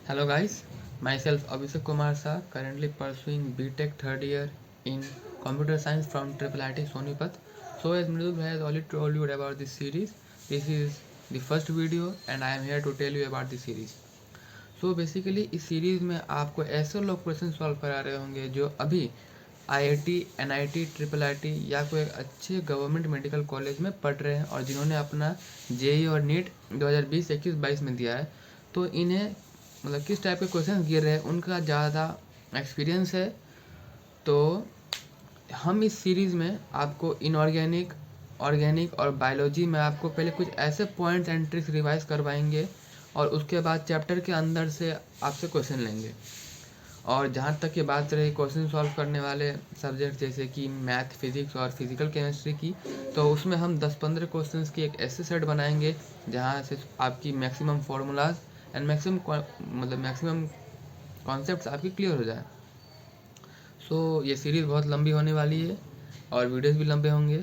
Hello guys, myself Abhishek Kumar Shah, currently pursuing BTech third year in Computer Science from IIIT Sonipat. So as Mridul has already told you about this series, this is the first video and I am here to tell you about the series. So basically इस series में आपको ऐसे लोग question solve करा रहे होंगे जो अभी आईआईटी, एनआईटी, ट्रिपल आईटी या कोई अच्छे गवर्नमेंट मेडिकल कॉलेज में पढ़ रहे हैं और जिन्होंने अपना जेई और नीट 2020, 21, 22 में दिया है। तो इन्हें मतलब किस टाइप के क्वेश्चन गिर रहे हैं उनका ज़्यादा एक्सपीरियंस है। तो हम इस सीरीज़ में आपको इनऑर्गेनिक, ऑर्गेनिक और बायोलॉजी में आपको पहले कुछ ऐसे पॉइंट्स एंड ट्रिक्स रिवाइज करवाएंगे और उसके बाद चैप्टर के अंदर से आपसे क्वेश्चन लेंगे। और जहाँ तक की बात रही क्वेश्चन सॉल्व करने वाले सब्जेक्ट जैसे कि मैथ, फिजिक्स और फिजिकल केमिस्ट्री की, तो उसमें हम 10-15 क्वेश्चंस की एक ऐसे सेट बनाएंगे जहाँ से आपकी maximum formulas and maximum concepts आपकी क्लियर हो जाए। सो ये सीरीज़ बहुत लंबी होने वाली है और वीडियोस भी लंबे होंगे।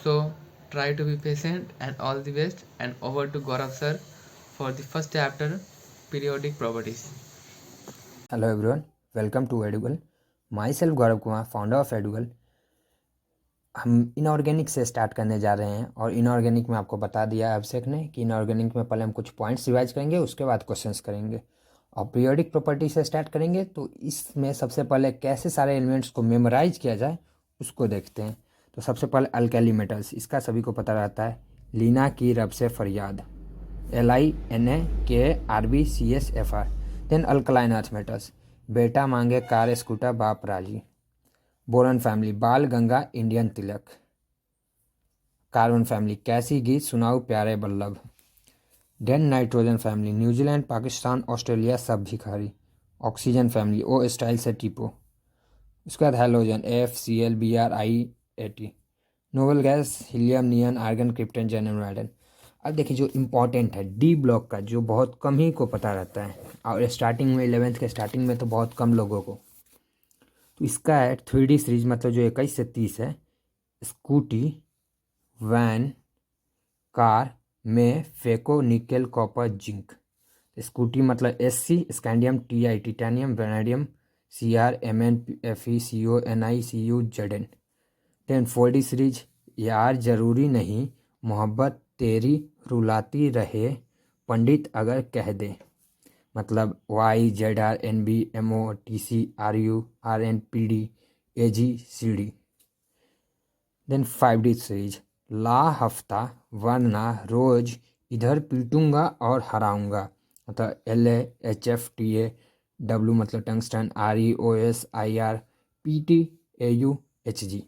So try to be patient and all the best and over to Gaurav sir for the first chapter periodic properties. Hello everyone, welcome to Edugal. Myself Gaurav Kumar, founder of Edugal. हम इनऑर्गेनिक से स्टार्ट करने जा रहे हैं और इनऑर्गेनिक में आपको बता दिया अभिषेक ने कि इनऑर्गेनिक में पहले हम कुछ पॉइंट्स रिवाइज करेंगे, उसके बाद क्वेश्चंस करेंगे और पीरियोडिक प्रॉपर्टी से स्टार्ट करेंगे। तो इसमें सबसे पहले कैसे सारे एलिमेंट्स को मेमोराइज किया जाए उसको देखते हैं। तो सबसे पहले अल्कैली मेटल्स, इसका सभी को पता रहता है, लीना की रब से फरियाद, LINAKRBCSFR। Then alkaline earth metals, बेटा मांगे कार स्कूटर बाप राजी। Boron family, Bal Ganga Indian Tilak. Carbon family, कैसी गीत सुनाओ प्यारे Ballabh. Then nitrogen family, New Zealand Pakistan Australia सब भिखारी। ऑक्सीजन फैमिली, ओ स्टाइल से टिपो। उसके बाद halogen, FCl BrI80। Noble gas, helium, neon, argon, krypton, xenon, radon. अब देखिए जो इम्पोर्टेंट है डी ब्लॉक का, जो बहुत कम ही को पता रहता है और स्टार्टिंग में 11th के स्टार्टिंग में तो बहुत कम लोगों को। तो इसका है 3D सीरीज, मतलब जो 21 से 30 है, स्कूटी, वैन, कार में फेको निकेल कॉपर जिंक। स्कूटी मतलब SC, scandium, TI titanium, vanadium, CR, MN, FE, CO, NI, CU, ZN। Then 4D series, यार जरूरी नहीं मोहब्बत तेरी रुलाती रहे पंडित अगर कह दे, मतलब YZR NB MO TC RU RNPD AGCD। Then 5D series, ला हफ्ता वरना रोज इधर पीटूंगा और हराऊंगा, मतलब LAHFTAW मतलब टंगस्टन REOSIRPTAUHG।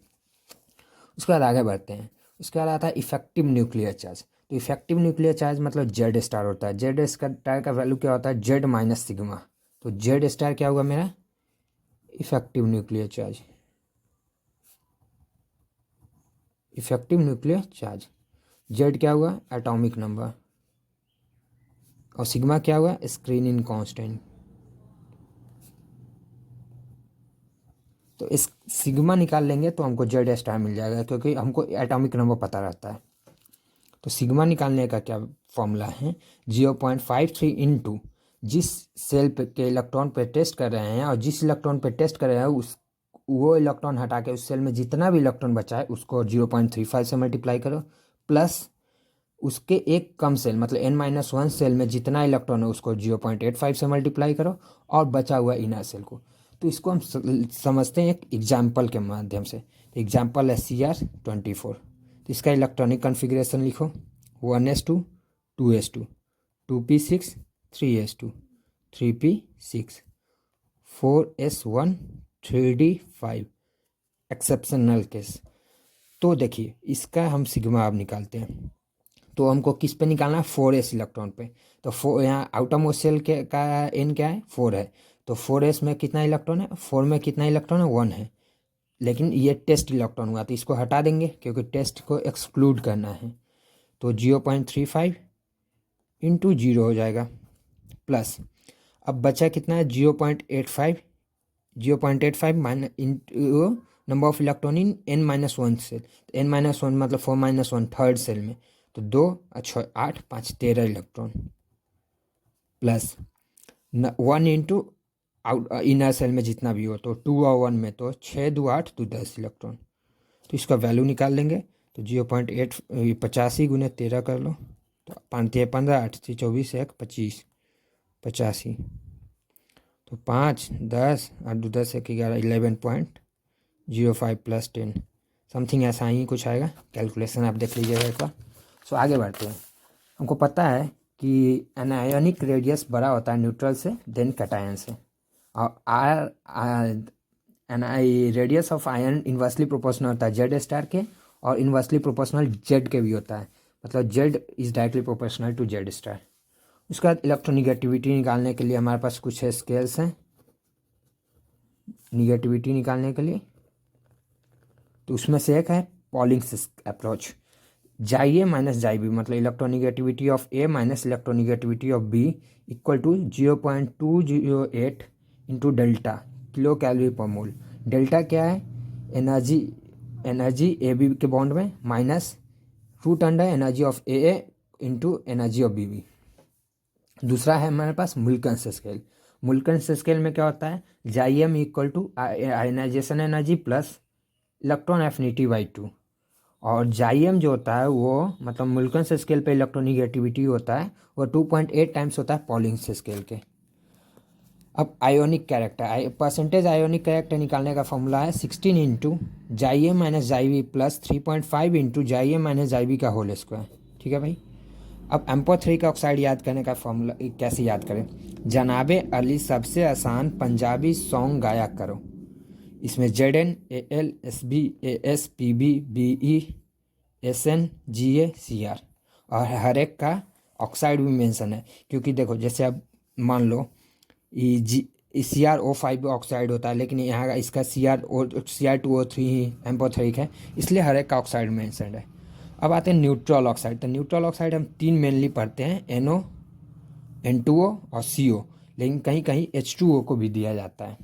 उसके बाद आगे बढ़ते हैं। उसके बाद आता है इफेक्टिव न्यूक्लियर चार्ज। तो इफेक्टिव न्यूक्लियर चार्ज मतलब जेड स्टार होता है। जेड स्टार का वैल्यू क्या होता है, जेड माइनस सिग्मा। तो जेड स्टार क्या होगा मेरा, effective nuclear charge. Effective nuclear charge, Z क्या हुआ, एटॉमिक नंबर, और सिग्मा क्या हुआ, स्क्रीनिंग कांस्टेंट। तो इस सिग्मा निकाल लेंगे तो हमको जेड स्टार मिल जाएगा, क्योंकि हमको एटॉमिक नंबर पता रहता है। तो सिग्मा निकालने का क्या फॉर्मूला है, 0.53 इंटू जिस सेल पे के इलेक्ट्रॉन पे टेस्ट कर रहे हैं और जिस इलेक्ट्रॉन पे टेस्ट कर रहे हैं उस वो इलेक्ट्रॉन हटा के उस सेल में जितना भी इलेक्ट्रॉन बचा है उसको 0.35 से मल्टीप्लाई करो, प्लस उसके एक कम सेल मतलब N-1 सेल में जितना इलेक्ट्रॉन है उसको 0.85 से मल्टीप्लाई करो और बचा हुआ इनर सेल को। तो इसको हम समझते हैं एक एग्जाम्पल के माध्यम से। एग्जाम्पल है Cr24। तो इसका इलेक्ट्रॉनिक कन्फिग्रेशन लिखो, 1s2 2s2 2p6 3s2 3p6 4s1 3d5 exceptional case. तो देखिए इसका हम सिग्मा अब निकालते हैं। तो हमको किस पे निकालना है, 4s इलेक्ट्रॉन पे। तो 4 यहाँ आउटरमोस्ट सेल के का n क्या है, 4 है। तो 4s में कितना इलेक्ट्रॉन है, 4 में कितना इलेक्ट्रॉन है, 1 है। लेकिन ये टेस्ट इलेक्ट्रॉन हुआ तो इसको हटा देंगे क्योंकि टेस्ट को एक्सक्लूड करना है। तो 0.35 इंटू 0 हो जाएगा, प्लस अब बचा कितना है 0.85, 0.85 minus into number of electron in N-1 shell. तो N-1 मतलब 4-1 थर्ड सेल में, तो 2 और 6 8 5 13 electron, plus 1 into out inner shell में जितना भी हो, तो 2 और 1 में तो 6 2 8 2 10 इलेक्ट्रॉन। तो इसका वैल्यू निकाल लेंगे, तो 0.8 85 गुने 13 कर लो, तो 5 15 8 24 1 25 85, तो 5 10 8 2 10 1 11 11.05 प्लस 10 समथिंग ऐसा ही कुछ आएगा। कैलकुलेशन आप देख लीजिएगा एक बार। सो आगे बढ़ते हैं। हमको पता है कि एनायोनिक रेडियस बड़ा होता है न्यूट्रल से देन कैटायन से, और radius of ion inversely proportional होता है जेड स्टार के, और इन्वर्सली प्रोपोर्शनल जेड के भी होता है, मतलब Z is directly proportional to Z star. उसके बाद इलेक्ट्रोनिगेटिविटी निकालने के लिए हमारे पास कुछ स्केल्स हैं निगेटिविटी निकालने के लिए। तो उसमें से एक है Pauling's approach, chi A minus chi B, मतलब electronegativity of A minus electronegativity of B equal to 0.208 into delta kilo calorie per mole. Delta क्या है? एनर्जी ए बी के बॉन्ड में minus root under energy of A into energy of B B. दूसरा है हमारे पास मुल्कन्स scale. मुल्कन्स scale में क्या होता है? Chi M equal to ionisation energy plus electron affinity by 2, और जाइएम जो होता है वो मतलब मुल्कन्स स्केल पे इलेक्ट्रोनिगेटिविटी होता है वो 2.8 टाइम्स होता है पॉलिंग्स स्केल के। अब ionic character, percentage ionic character निकालने का फॉर्मूला है 16 इंटू जाइए माइनस जाइवी प्लस 3.5 इंटू जाइए माइनस जाइवी का होल स्क्वायर। ठीक है भाई। अब एम्पो3 का ऑक्साइड याद करने का फॉर्मूला कैसे याद करें? जनाबे अली सबसे आसान पंजाबी सॉन्ग गाया करो। इसमें ZN AL SB AS PB BE SN GA CR, और हर एक का ऑक्साइड भी मेंशन है, क्योंकि देखो जैसे अब मान लो CrO5 ऑक्साइड होता है, लेकिन यहाँ का इसका Cr2O3 ही एम्पोथेरिक है, इसलिए हर एक का ऑक्साइड मेंशन है। अब आते हैं न्यूट्रल ऑक्साइड। तो न्यूट्रल ऑक्साइड हम 3 मेनली पढ़ते हैं, NO N2O और CO, लेकिन कहीं कहीं H2O को भी दिया जाता है।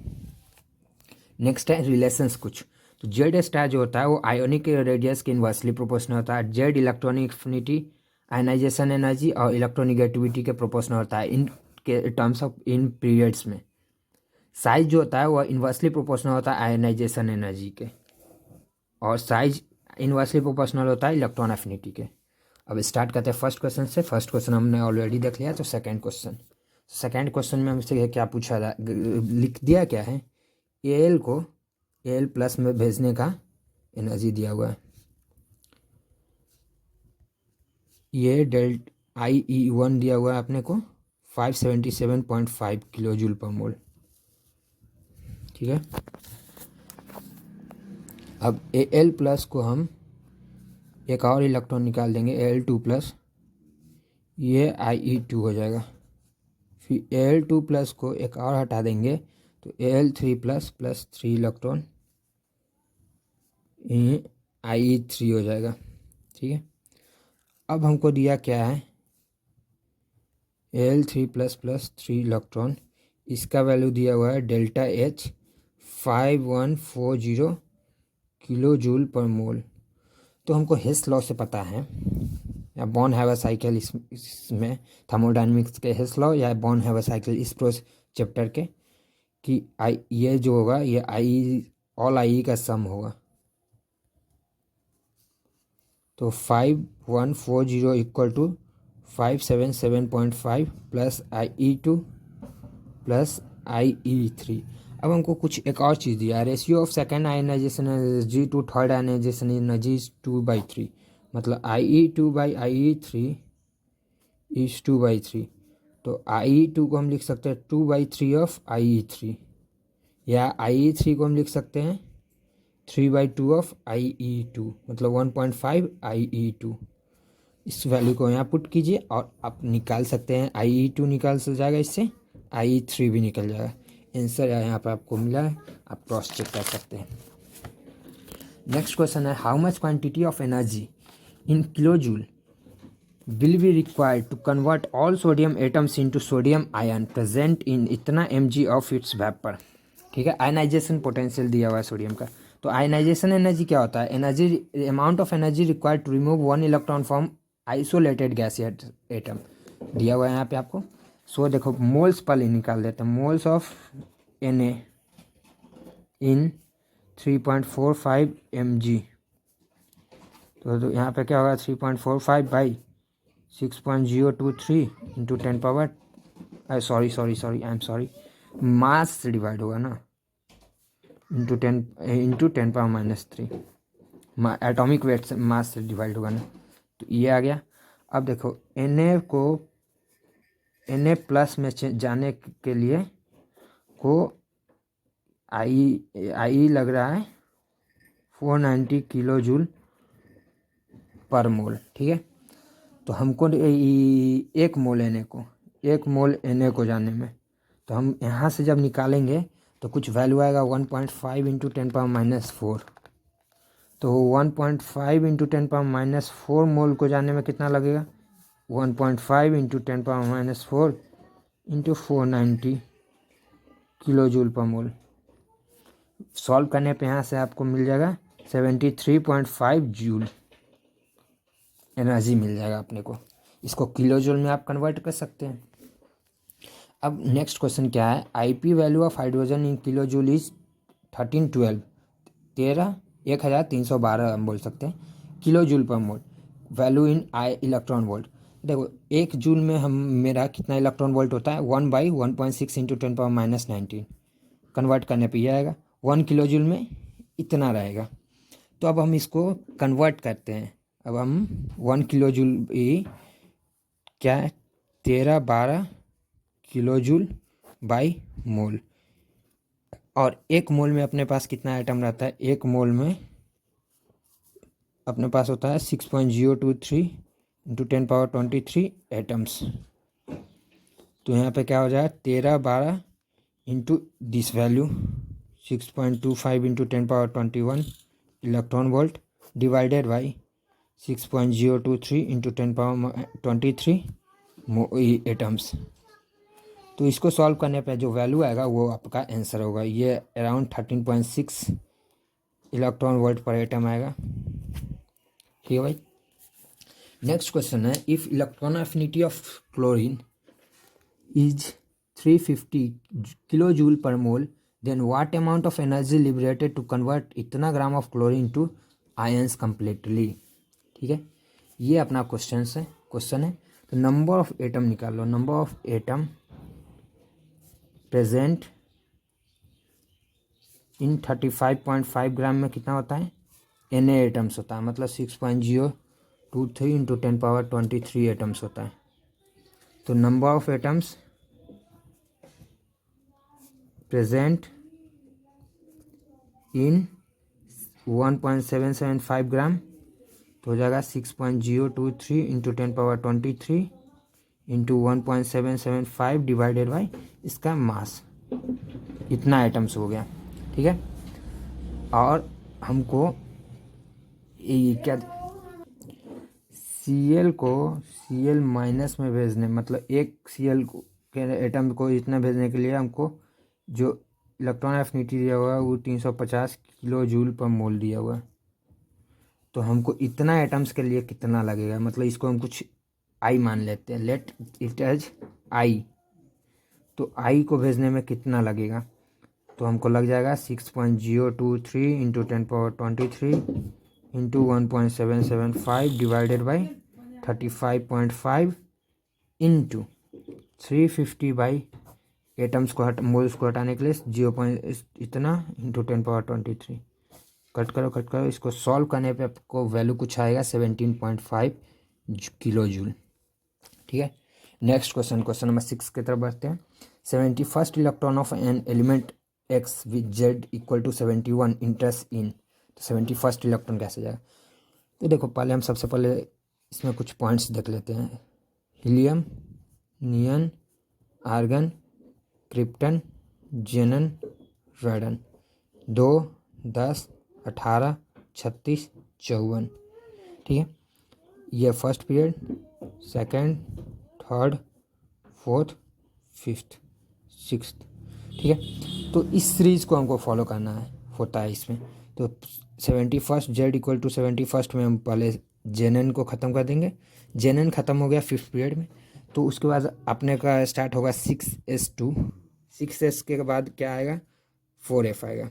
नेक्स्ट है रिलेशंस कुछ। तो जेड स्टार जो होता है वो आयोनिक रेडियस के इन्वर्सली प्रोपोर्शनल होता है। Z electronic affinity, ionisation energy और इलेक्ट्रोनिगेटिविटी के प्रोपोर्शनल होता है इन के टर्म्स ऑफ इन पीरियड्स में। साइज जो होता है वह इन्वर्सली प्रोपोर्शनल होता है आयनाइजेशन एनर्जी के, और साइज इन्वर्सली प्रोपोर्शनल होता है इलेक्ट्रॉन एफिनिटी के। अब स्टार्ट करते हैं फर्स्ट क्वेश्चन से। फर्स्ट क्वेश्चन हमने ऑलरेडी देख लिया, तो सेकेंड क्वेश्चन में हमसे क्या पूछा था, लिख दिया क्या है, Al को Al प्लस में भेजने का एनर्जी दिया हुआ है। ये IE1 दिया हुआ है अपने को 577.5 किलो जूल पर मोल। ठीक है। अब Al प्लस को हम एक और इलेक्ट्रॉन निकाल देंगे Al2 प्लस, ये IE2 हो जाएगा। फिर Al2 प्लस को एक और हटा देंगे तो Al3 plus plus 3 electron IE3 हो जाएगा। ठीक है। अब हमको दिया क्या है, Al3 प्लस प्लस 3 इलेक्ट्रॉन, इसका वैल्यू दिया हुआ है delta H 5140 kilo joule per मोल। तो हमको हेस लॉ से पता है, या बॉर्न हैवर साइकिल इसमें थर्मोडायनेमिक्स के हेस लॉ या बॉर्न हैवर साइकिल इस चैप्टर के, कि ये जो होगा ये ऑल IE का सम होगा। तो 5140 equal to 577.5 plus IE2 plus IE3। अब हमको कुछ एक और चीज़ दिया, ratio of second ionisation energy to third ionisation energy 2/3, मतलब IE2 बाई IE3 इज 2/3। तो IE2 को हम लिख सकते हैं 2/3 ऑफ IE3, या IE3 को हम लिख सकते हैं 3/2 ऑफ IE2, मतलब 1.5 IE2। इस वैल्यू को यहाँ पुट कीजिए और आप निकाल सकते हैं, IE2 निकाल से जाएगा, इससे IE3 भी निकल जाएगा। आंसर यहाँ पर आपको मिला है, आप क्रॉस चेक कर सकते हैं। नेक्स्ट क्वेश्चन है, how much quantity of energy in kilo joule will be required to convert all sodium atoms into sodium ion present in इतना mg of its vapor। ठीक है। आयनाइजेशन पोटेंशियल दिया हुआ है सोडियम का। तो आयनाइजेशन एनर्जी क्या होता है, energy amount of energy required to remove 1 electron from isolated gas atom दिया हुआ है यहाँ पे आपको। सो देखो मोल्स पहले निकाल देते हैं। Moles of Na in 3.45 mg। तो यहाँ पे क्या होगा 3.45 by 6.023 into 10 power sorry I am sorry mass से डिवाइड होगा ना इंटू 10 पावर -3 एटॉमिक वेट से मास से डिवाइड होगा ना, तो ये आ गया। अब देखो Na प्लस में जाने के लिए को आई लग रहा है 490 किलो जूल पर मोल, ठीक है। तो हमको एक मोल Na को जानने में, तो हम यहाँ से जब निकालेंगे तो कुछ वैल्यू आएगा 1.5 इंटू 10 पावर -4। तो 1.5 इंटू 10 पावर -4 मोल को जानने में कितना लगेगा 1.5 into 10 power -4 into 490 kilo joule per mole. Solve करने पे यहाँ से आपको मिल जाएगा 73.5 जूल एनर्जी मिल जाएगा अपने को। इसको किलो जूल में आप कन्वर्ट कर सकते हैं। अब नेक्स्ट क्वेश्चन क्या है, IP value of hydrogen in kilo joule is 1312 हम बोल सकते हैं kilo joule per mole. Value in electron volt, देखो एक जूल में हम मेरा कितना इलेक्ट्रॉन वोल्ट होता है 1/1.6 इंटू 10 पावर -19। कन्वर्ट करने पे ये आएगा 1 किलो जूल में इतना रहेगा। तो अब हम इसको कन्वर्ट करते हैं। अब हम 1 किलो जूल क्या है 1312 किलो जूल बाई मोल। और एक मोल में अपने पास कितना आइटम रहता है, एक मोल में अपने पास होता है 6.023 इंटू 10 पावर 23 एटम्स। तो यहाँ पे क्या हो जाएगा 1312 into this value 6.25 into 10 power 21 electron volt divided by 6.023 into 10 power 23 atoms. तो इसको सॉल्व करने पे जो वैल्यू आएगा वो आपका आंसर होगा। ये around 13.6 electron volt per atom आएगा, ठीक है भाई। नेक्स्ट क्वेश्चन है, if electron affinity of chlorine is 350 kilo joule per mole then what amount of energy liberated to convert इतना gram of chlorine to ions completely, ठीक है। ये अपना क्वेश्चन है। तो नंबर ऑफ एटम निकाल लो। Number of atom present in 35.5 gram में कितना होता है Na एटम्स होता है, मतलब 6.023 इंटू 10 पावर 23 एटम्स होता है। तो number of atoms present in 1.775 ग्राम तो हो जाएगा 6.023 into 10 power 23 into 1.775 divided by इसका मास, इतना आइटम्स हो गया, ठीक है। और हमको ये क्या Cl को Cl माइनस में भेजने, मतलब एक Cl के एटम को इतना भेजने के लिए हमको जो इलेक्ट्रॉन एफिनिटी दिया हुआ है वो 350 किलो जूल पर मोल दिया हुआ है। तो हमको इतना एटम्स के लिए कितना लगेगा, मतलब इसको हम कुछ आई मान लेते हैं, लेट इट एज आई। तो आई को भेजने में कितना लगेगा, तो हमको लग जाएगा 6.023 into 10 power 23 into 1.775 divided by 35.5 into 350 by atoms को मोल्स को हटाने के लिए 0. इतना इंटू 10 पावर 23। कट करो इसको सॉल्व करने पे आपको वैल्यू कुछ आएगा 17.5 किलो जूल, ठीक है। नेक्स्ट क्वेश्चन नंबर 6 की तरफ बढ़ते हैं। 71st electron of an element X with Z equal to 71 interest in. तो 71st इलेक्ट्रॉन कैसे जाएगा, तो देखो पहले हम सबसे पहले इसमें कुछ पॉइंट्स देख लेते हैं। Helium, neon, argon, krypton, जेनन, रेडन। 2, 10, 18, 36, 54, ठीक है। ये first period, second, third, fourth, fifth, sixth, ठीक है। तो इस सीरीज को हमको फॉलो करना होता है इसमें। तो 71st Z equal to 71st में हम पहले जेनन को ख़त्म कर देंगे। जेनन ख़त्म हो गया फिफ्थ पीरियड में, तो उसके बाद अपने का स्टार्ट होगा 6s2, 6s के बाद क्या आएगा 4f आएगा,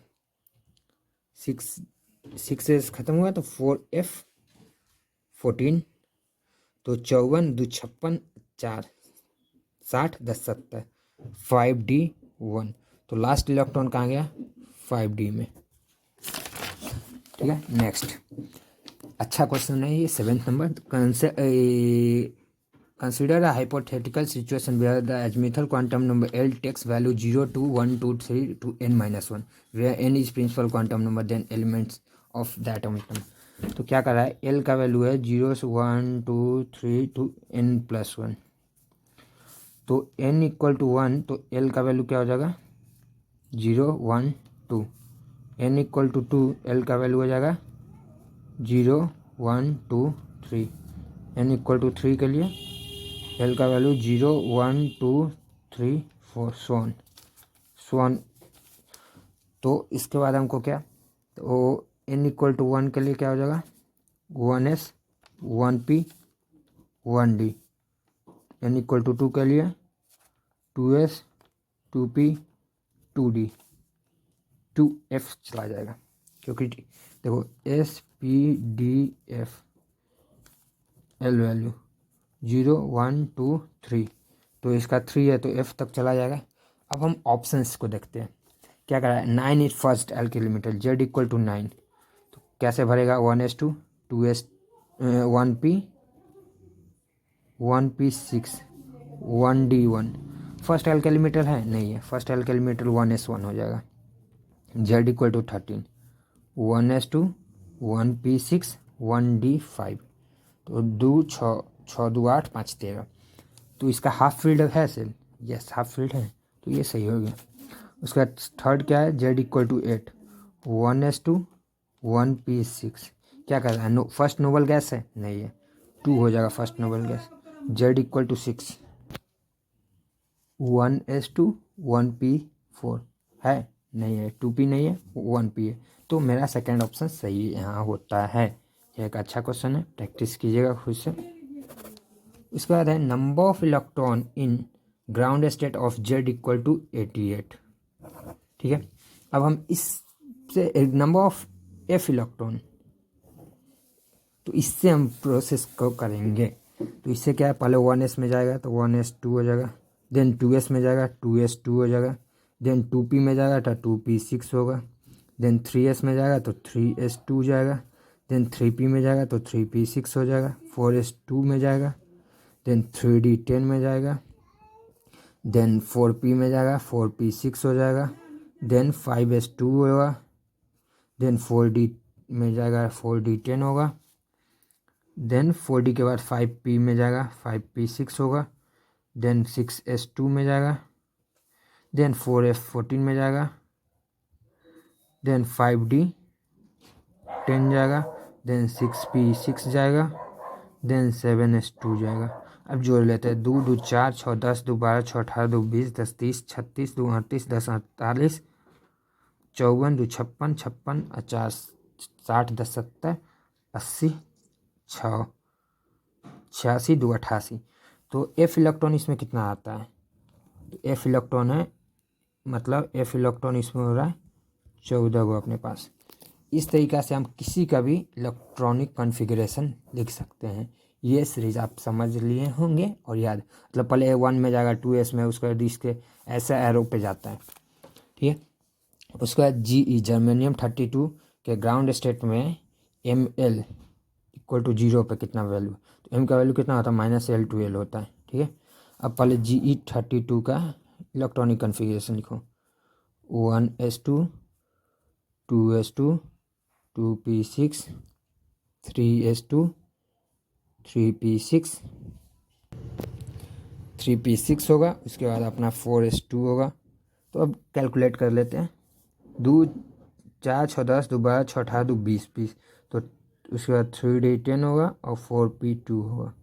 6s खत्म हुआ तो 4f 14, तो 54 2 56 4 60 10 70 5d1, तो लास्ट इलेक्ट्रॉन कहाँ गया 5d में। ठीक है, नेक्स्ट अच्छा क्वेश्चन है ये 7th नंबर। Consider a hypothetical situation where the azimuthal quantum number L takes value 0 2 1 2 3 to n-1 where n is principal quantum number then elements of the atomic number. तो क्या कर रहा है, L का वैल्यू है 0 से 1 2 3 to n+1, तो n इक्वल टू 1, तो L का वैल्यू क्या हो जाएगा 0 1 2, n इक्वल टू 2, L का वैल्यू हो जाएगा 0 1 2 3, n इक्वल टू 3 के लिए L का वैल्यू 0 1 2 3 4 सोन। तो इसके बाद हमको क्या, तो n इक्वल टू 1 के लिए क्या हो जाएगा 1s 1p 1d, n equal to 2 के लिए 2s 2p 2d 2f चला जाएगा, क्योंकि देखो s p d f L value 0 1 2 3, तो इसका 3 है तो f तक चला जाएगा। अब हम ऑप्शंस को देखते हैं, क्या करा है 9 is first alkali z equal to 9, तो कैसे भरेगा 1s2 2s 1p 1p6 1d1, first alkali metal है नहीं है, फर्स्ट एल्केली मेटल 1s1 हो जाएगा, z equal to 13 1s2 1p6 1d5, तो 2 6 6 2 8 5 13, तो इसका हाफ फील्ड है सेल, यस हाफ फील्ड है, तो ये सही हो गया। उसका थर्ड क्या है z equal to 8 1s2 1p6, क्या कर रहा है फर्स्ट नोबल गैस है नहीं है, 2 हो जाएगा first noble gas, z equal to 6 1s2 1p4 है नहीं है, 2p नहीं है 1p है, तो मेरा सेकेंड ऑप्शन सही यहाँ होता है। यह एक अच्छा क्वेश्चन है, प्रैक्टिस कीजिएगा खुद से। इसके बाद है number of electron in ground state of z equal to 88। ठीक है, अब हम इससे नंबर ऑफ f इलेक्ट्रॉन, तो इससे हम प्रोसेस को करेंगे। तो इससे क्या है, पहले 1s में जाएगा तो 1s2 हो जाएगा, देन 2s में जाएगा 2s2 हो जाएगा, देन 2p में जाएगा तो 2p6 होगा, देन 3s में जाएगा तो 3s2 जाएगा, देन 3p में जाएगा तो 3p6 हो जाएगा, 4s2 में जाएगा, देन 3d10 में जाएगा, देन 4p में जाएगा 4p6 हो जाएगा, देन 5s2 होगा, देन 4d में जाएगा 4d10 होगा, देन 4d के बाद 5p में जाएगा 5p6 होगा, देन 6s2 में जाएगा, देन 4f14 में जाएगा, देन 5d 10 जाएगा, देन 6p6 जाएगा, देन 7s2 जाएगा। अब जोड़ लेते हैं 2 2 4 6 10 2 12 6 18 2 20 10 30 36 2 38 10 48 54 2 56 56 50 60 10 70 80 6 86 2 88, तो f इलेक्ट्रॉन इसमें कितना आता है, तो f इलेक्ट्रॉन है, मतलब f इलेक्ट्रॉन इसमें हो रहा है 14 को अपने पास। इस तरीक़ा से हम किसी का भी इलेक्ट्रॉनिक कॉन्फ़िगरेशन लिख सकते हैं। ये सीरीज आप समझ लिए होंगे और याद, मतलब पहले 1 में जाएगा 2s में, उसके बाद इसके ऐसा एरो पे जाता है। ठीक है, उसके बाद GE जर्मेनियम 32 के ग्राउंड स्टेट में ml इक्वल टू 0 पे कितना वैल्यू, तो m का वैल्यू कितना होता है -L2L होता है। ठीक है, अब पहले GE32 का इलेक्ट्रॉनिक कॉन्फ़िगरेशन लिखो, 1s2 2s2 2p6 3s2 3p6 3p6 होगा, उसके बाद अपना 4s2 होगा। तो अब कैलकुलेट कर लेते हैं, 2 4 6 10 2 12 6 18 2 20 20, तो उसके बाद 3d10 होगा और 4p2 होगा।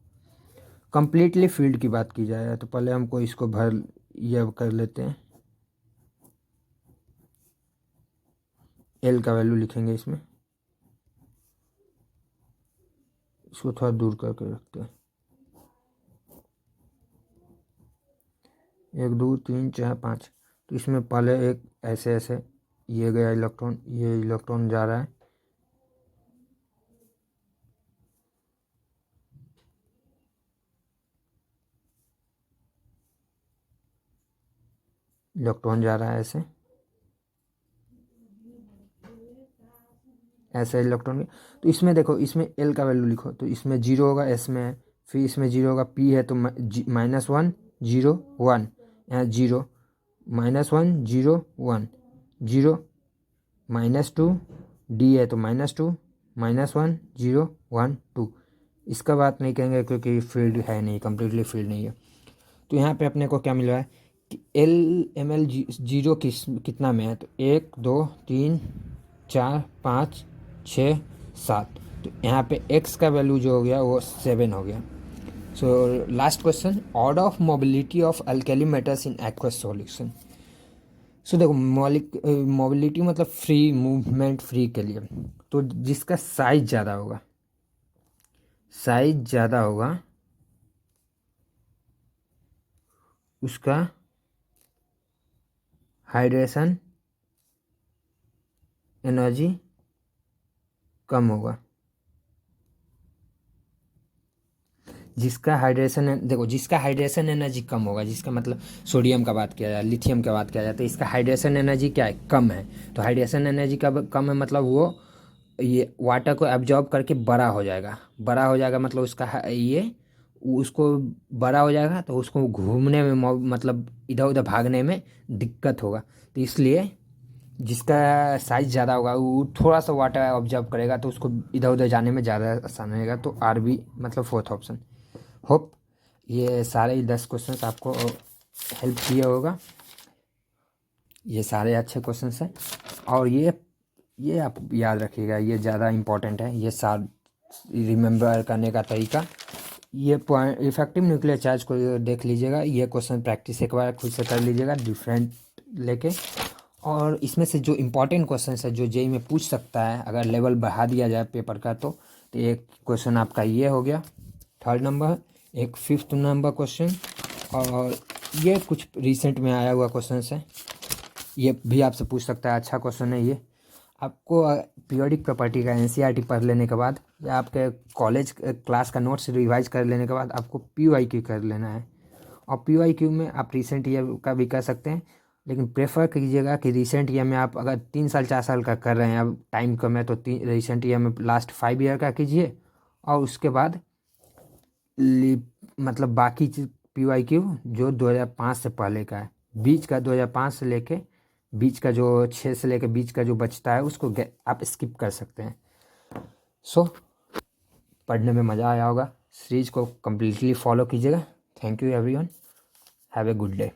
कंप्लीटली फील्ड की बात की जाए तो पहले हमको इसको भर ये कर लेते हैं, L का वैल्यू लिखेंगे इसमें, इसको थोड़ा दूर करके रखते हैं, 1 2 3 4 5। तो इसमें पहले एक ऐसे ऐसे ये गया इलेक्ट्रॉन, ये इलेक्ट्रॉन जा रहा है, इलेक्ट्रॉन जा रहा है ऐसे ऐसे इलेक्ट्रॉन। तो इसमें देखो, इसमें एल का वैल्यू लिखो, तो इसमें 0 होगा, एस में है, फिर इसमें 0 होगा, पी है तो -1 0 1, यहाँ 0 -1 0 1 0 -2, डी है तो -2 -1 0 1 2। इसका बात नहीं कहेंगे क्योंकि फील्ड है नहीं, कम्प्लीटली फील्ड नहीं है। तो यहाँ पे अपने को क्या मिल रहा है कि एल जीरो कितना में है, तो 1 2 3 4 5 6 7। तो यहाँ पे x का वैल्यू जो हो गया वो 7 हो गया। So last question, order of mobility of alkali metals in aqueous solution. So देखो, मोबिलिटी मतलब फ्री मूवमेंट, फ्री के लिए, तो जिसका साइज ज़्यादा होगा, साइज ज़्यादा होगा उसका हाइड्रेशन एनर्जी कम होगा। जिसका हाइड्रेशन, देखो जिसका हाइड्रेशन एनर्जी कम होगा, जिसका मतलब सोडियम का बात किया जाए, लिथियम का बात किया जाए, तो इसका हाइड्रेशन एनर्जी क्या है, कम है। तो हाइड्रेशन एनर्जी कम है मतलब वो ये वाटर को एब्जॉर्ब करके बड़ा हो जाएगा, बड़ा हो जाएगा मतलब उसका ये उसको बड़ा हो जाएगा तो उसको घूमने में मतलब इधर उधर भागने में दिक्कत होगा। तो इसलिए जिसका साइज ज़्यादा होगा वो थोड़ा सा वाटर ऑब्जर्व करेगा तो उसको इधर उधर जाने में ज़्यादा आसान रहेगा। तो आर बी मतलब फोर्थ ऑप्शन। होप ये सारे 10 क्वेश्चन आपको हेल्प किया होगा। ये सारे अच्छे क्वेश्चन हैं और ये आप याद रखिएगा, ये ज़्यादा इम्पोर्टेंट है। ये सार रिमेंबर करने का तरीका, ये पॉइंट इफेक्टिव न्यूक्लियर चार्ज को देख लीजिएगा। ये क्वेश्चन प्रैक्टिस एक बार खुद से कर लीजिएगा डिफरेंट लेके। और इसमें से जो इम्पोर्टेंट क्वेश्चन है जो जेई में पूछ सकता है अगर लेवल बढ़ा दिया जाए पेपर का, तो एक क्वेश्चन आपका ये हो गया 3rd नंबर, एक 5th नंबर क्वेश्चन, और ये कुछ रिसेंट में आया हुआ क्वेश्चन है, ये भी आपसे पूछ सकता है। अच्छा क्वेश्चन है ये। आपको पीरियोडिक प्रॉपर्टी का एनसीईआरटी पढ़ लेने के बाद या आपके कॉलेज क्लास का नोट्स रिवाइज कर लेने के बाद आपको पीवाईक्यू कर लेना है। और पीवाईक्यू में आप रिसेंट ईयर का भी कर सकते हैं, लेकिन प्रेफर कीजिएगा कि रिसेंट ईयर में आप अगर 3 साल 4 साल का कर रहे हैं, अब टाइम कम है, तो रिसेंट ईयर में लास्ट 5 ईयर का कीजिए। और उसके बाद मतलब बाकी चीज पीवाईक्यू जो 2005 से पहले का है, बीच का 2005 से लेके बीच का जो 6 से लेके बीच का जो बचता है उसको आप स्किप कर सकते हैं। सो पढ़ने में मज़ा आया होगा। सीरीज को कम्प्लीटली फॉलो कीजिएगा। Thank you everyone, have a good day.